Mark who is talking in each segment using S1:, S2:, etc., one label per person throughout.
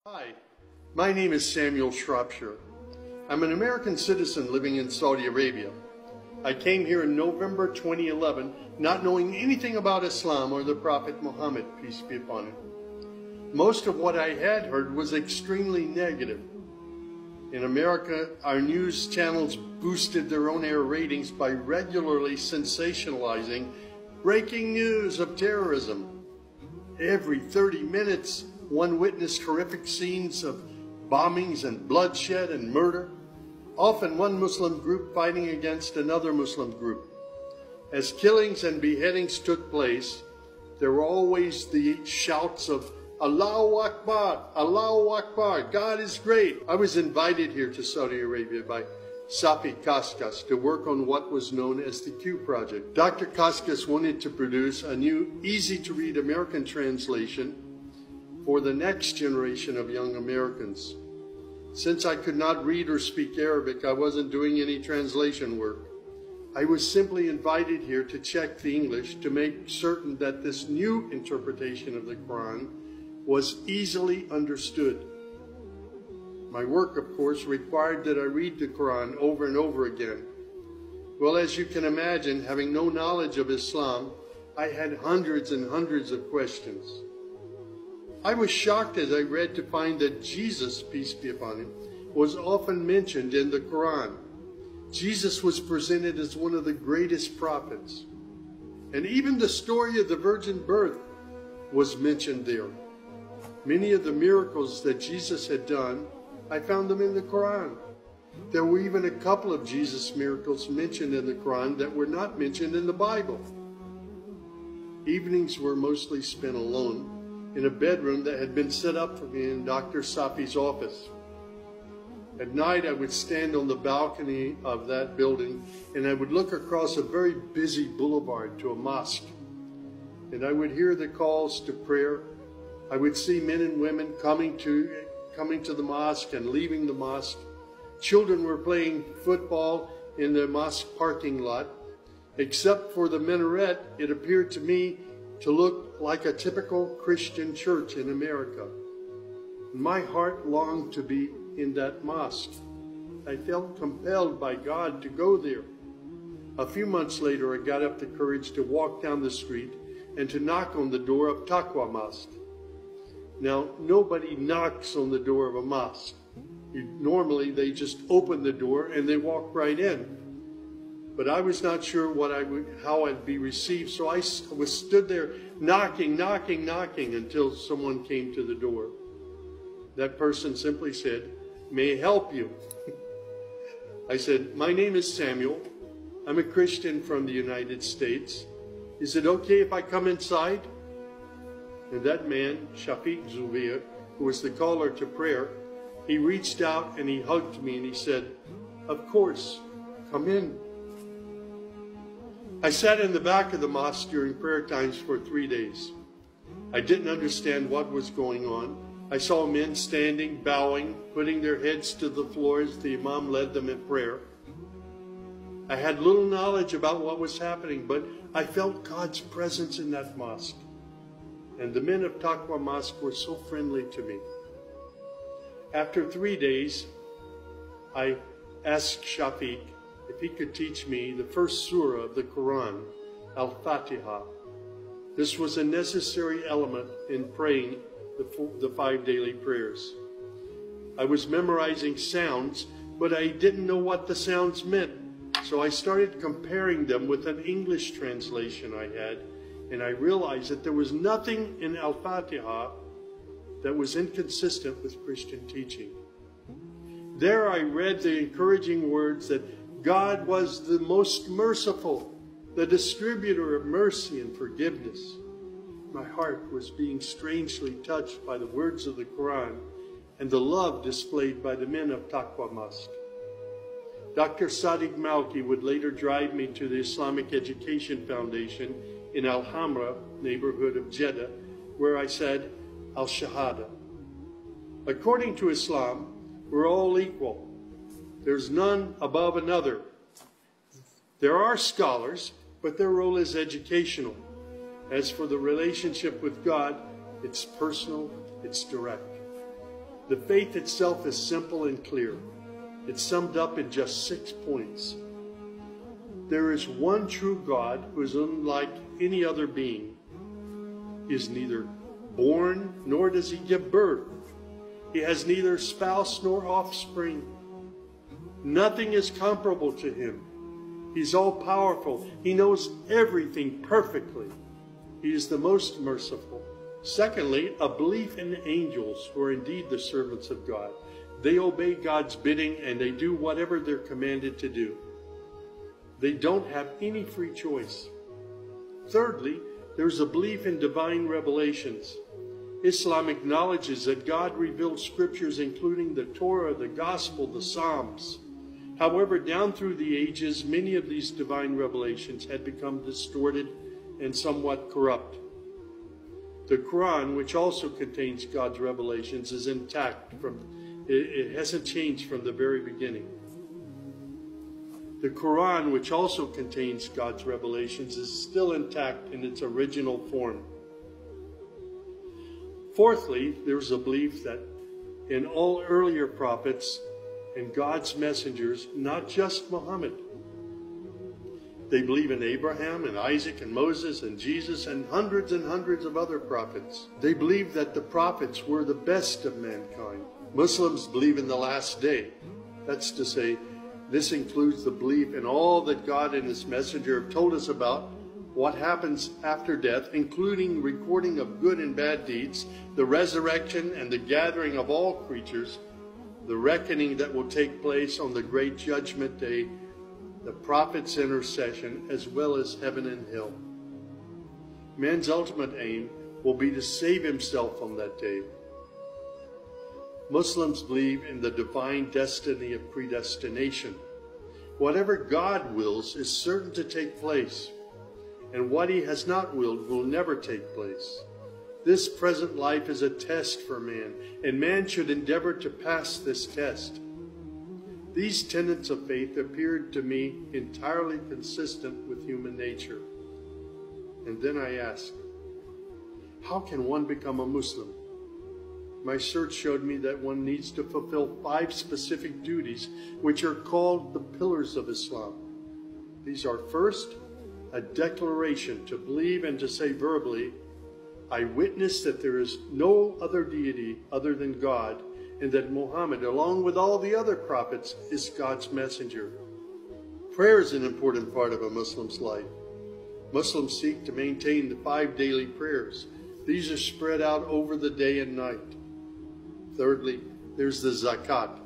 S1: Hi, my name is Samuel Shropshire. I'm an American citizen living in Saudi Arabia. I came here in November 2011, not knowing anything about Islam or the Prophet Muhammad, peace be upon him. Most of what I had heard was extremely negative. In America, our news channels boosted their on-air ratings by regularly sensationalizing breaking news of terrorism. Every 30 minutes, one witnessed horrific scenes of bombings and bloodshed and murder, often one Muslim group fighting against another Muslim group. As killings and beheadings took place, there were always the shouts of Allahu Akbar, Allahu Akbar, God is great. I was invited here to Saudi Arabia by Safi Kaskas to work on what was known as the Q Project. Dr. Kaskas wanted to produce a new, easy-to-read American translation for the next generation of young Americans. Since I could not read or speak Arabic, I wasn't doing any translation work. I was simply invited here to check the English to make certain that this new interpretation of the Quran was easily understood. My work, of course, required that I read the Quran over and over again. Well, as you can imagine, having no knowledge of Islam, I had hundreds and hundreds of questions. I was shocked as I read to find that Jesus, peace be upon him, was often mentioned in the Quran. Jesus was presented as one of the greatest prophets. And even the story of the virgin birth was mentioned there. Many of the miracles that Jesus had done, I found them in the Quran. There were even a couple of Jesus miracles mentioned in the Quran that were not mentioned in the Bible. Evenings were mostly spent alone in a bedroom that had been set up for me in Dr. Safi's office. At night, I would stand on the balcony of that building and I would look across a very busy boulevard to a mosque. And I would hear the calls to prayer. I would see men and women coming to the mosque and leaving the mosque. Children were playing football in the mosque parking lot. Except for the minaret, it appeared to me to look like a typical Christian church in America. My heart longed to be in that mosque. I felt compelled by God to go there. A few months later, I got up the courage to walk down the street and to knock on the door of Taqwa Mosque. Now, nobody knocks on the door of a mosque. Normally, they just open the door and they walk right in. But I was not sure how I'd be received, so I stood there knocking until someone came to the door. That person simply said, "May I help you?" I said, "My name is Samuel. I'm a Christian from the United States. Is it okay if I come inside?" And that man, Shafiq Zubair, who was the caller to prayer, he reached out and he hugged me and he said, "Of course, come in." I sat in the back of the mosque during prayer times for 3 days. I didn't understand what was going on. I saw men standing, bowing, putting their heads to the floor as the Imam led them in prayer. I had little knowledge about what was happening, but I felt God's presence in that mosque. And the men of Taqwa Mosque were so friendly to me. After 3 days, I asked Shafiq if he could teach me the first surah of the Quran, Al-Fatiha. This was a necessary element in praying the 5 daily prayers. I was memorizing sounds, but I didn't know what the sounds meant. So I started comparing them with an English translation I had, and I realized that there was nothing in Al-Fatiha that was inconsistent with Christian teaching. There I read the encouraging words that God was the most merciful, the distributor of mercy and forgiveness. My heart was being strangely touched by the words of the Quran and the love displayed by the men of Taqwa Mosque. Dr. Sadiq Malki would later drive me to the Islamic Education Foundation in Al-Hamra neighborhood of Jeddah, where I said Al-Shahada. According to Islam, we're all equal. There's none above another. There are scholars, but their role is educational. As for the relationship with God, it's personal, it's direct. The faith itself is simple and clear. It's summed up in just 6 points. There is one true God who is unlike any other being. He is neither born nor does he give birth. He has neither spouse nor offspring. Nothing is comparable to him. He's all-powerful. He knows everything perfectly. He is the most merciful. Secondly, a belief in the angels, who are indeed the servants of God. They obey God's bidding and they do whatever they're commanded to do. They don't have any free choice. Thirdly, there's a belief in divine revelations. Islam acknowledges that God revealed scriptures including the Torah, the Gospel, the Psalms. However, down through the ages, many of these divine revelations had become distorted and somewhat corrupt. The Quran, which also contains God's revelations, is intact. It hasn't changed from the very beginning. The Quran, which also contains God's revelations, is still intact in its original form. Fourthly, there's a belief that in all earlier prophets and God's messengers, not just Muhammad. They believe in Abraham and Isaac and Moses and Jesus and hundreds of other prophets. They believe that the prophets were the best of mankind. Muslims believe in the last day. That's to say, this includes the belief in all that God and his messenger have told us about what happens after death, including recording of good and bad deeds, the resurrection and the gathering of all creatures, the reckoning that will take place on the great judgment day, the prophet's intercession, as well as heaven and hell. Man's ultimate aim will be to save himself on that day. Muslims believe in the divine destiny of predestination. Whatever God wills is certain to take place, and what he has not willed will never take place. This present life is a test for man, and man should endeavor to pass this test. These tenets of faith appeared to me entirely consistent with human nature. And then I asked, how can one become a Muslim? My search showed me that one needs to fulfill 5 specific duties, which are called the pillars of Islam. These are: first, a declaration to believe and to say verbally, I witness that there is no other deity other than God, and that Muhammad, along with all the other prophets, is God's messenger. Prayer is an important part of a Muslim's life. Muslims seek to maintain the 5 daily prayers. These are spread out over the day and night. Thirdly, there's the zakat.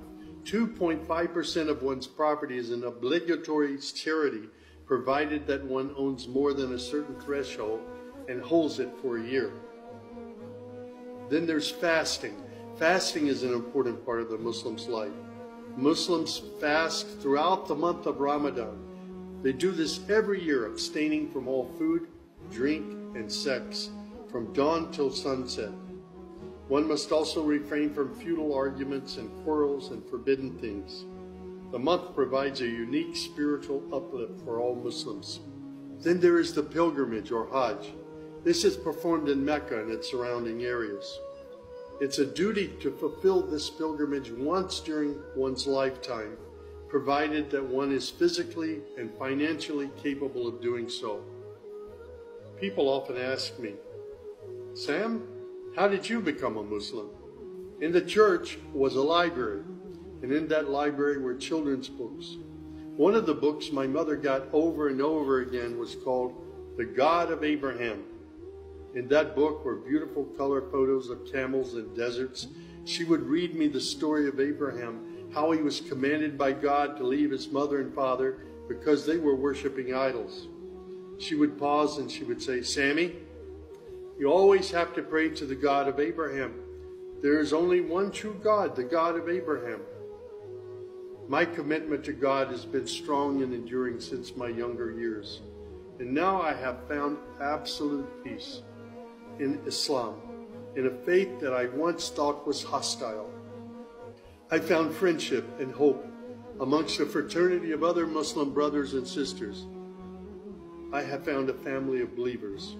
S1: 2.5% of one's property is an obligatory charity, provided that one owns more than a certain threshold and holds it for a year. Then there's fasting. Fasting is an important part of the Muslim's life. Muslims fast throughout the month of Ramadan. They do this every year, abstaining from all food, drink, and sex, from dawn till sunset. One must also refrain from futile arguments and quarrels and forbidden things. The month provides a unique spiritual uplift for all Muslims. Then there is the pilgrimage or Hajj. This is performed in Mecca and its surrounding areas. It's a duty to fulfill this pilgrimage once during one's lifetime, provided that one is physically and financially capable of doing so. People often ask me, Sam, how did you become a Muslim? In the church was a library, and in that library were children's books. One of the books my mother got over and over again was called The God of Abraham. In that book were beautiful color photos of camels and deserts. She would read me the story of Abraham, how he was commanded by God to leave his mother and father because they were worshiping idols. She would pause and she would say, Sammy, you always have to pray to the God of Abraham. There is only one true God, the God of Abraham. My commitment to God has been strong and enduring since my younger years. And now I have found absolute peace in Islam, in a faith that I once thought was hostile. I found friendship and hope amongst a fraternity of other Muslim brothers and sisters. I have found a family of believers.